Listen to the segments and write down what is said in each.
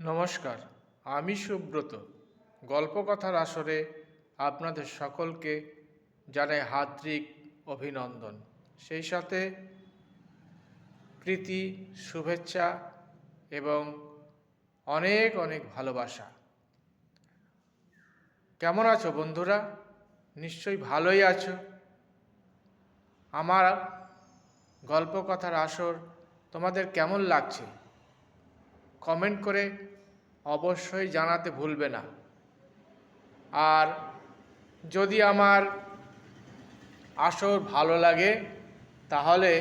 নমস্কার, আমি সুব্রত। গল্পকথার আসরে আপনাদের সকলকে জানাই হার্দিক অভিনন্দন, সেই সাথে প্রীতি, শুভেচ্ছা এবং অনেক অনেক ভালোবাসা। কেমন আছো বন্ধুরা? নিশ্চয়ই ভালোই আছো। আমার গল্পকথার আসর তোমাদের কেমন লাগছে কমেন্ট করে অবশ্যই জানাতে ভুলবে না। আর যদি আমার আসর ভালো লাগে তাহলে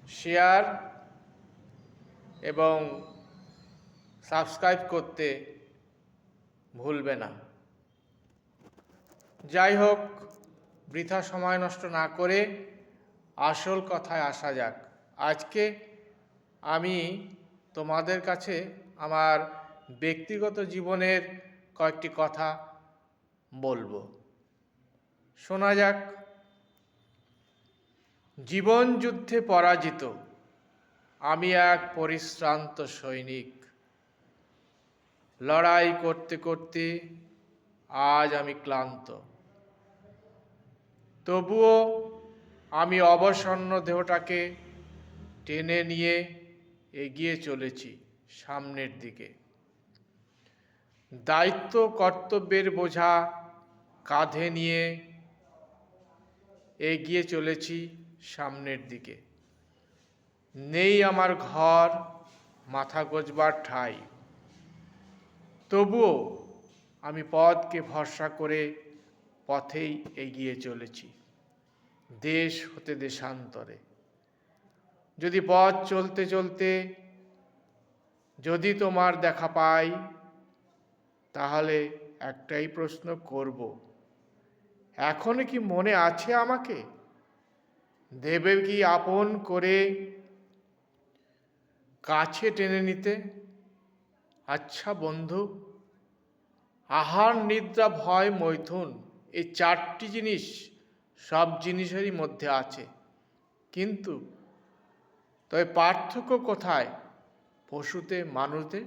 শেয়ার এবং সাবস্ক্রাইব করতে ভুলবে না। যাই হোক, বৃথা সময় নষ্ট না করে আসল কথায় আসা যাক। আজকে আমি তোমাদের কাছে আমার ব্যক্তিগত জীবনের কয়েকটি কথা বলবো। শোনা যাক। জীবন যুদ্ধে পরাজিত আমি এক পরিশ্রান্ত সৈনিক। লড়াই করতে করতে আজ আমি ক্লান্ত। তবুও আমি অবসন্ন দেহটাকে টেনে নিয়ে এগিয়ে চলেছি সামনের দিকে। দায়িত্ব কর্তব্যের বোঝা কাঁধে নিয়ে এগিয়ে চলেছি সামনের দিকে। নেই আমার ঘর, মাথা গোজবার ঠাঁই। তবুও আমি পথকে ভরসা করে পথেই এগিয়ে চলেছি, দেশ হতে দেশান্তরে। যদি পথ চলতে চলতে যদি তোমার দেখা পাই, তাহলে একটাই প্রশ্ন করব, এখনো কি মনে আছে আমাকে? দেবে কি আপন করে কাছে টেনে নিতে? আচ্ছা বন্ধু, আহার, নিদ্রা, ভয়, মৈথুন, এই চারটি জিনিস সব জিনিসেরই মধ্যে আছে। কিন্তু তবে পার্থক্য কোথায় পশুতে মানুষে?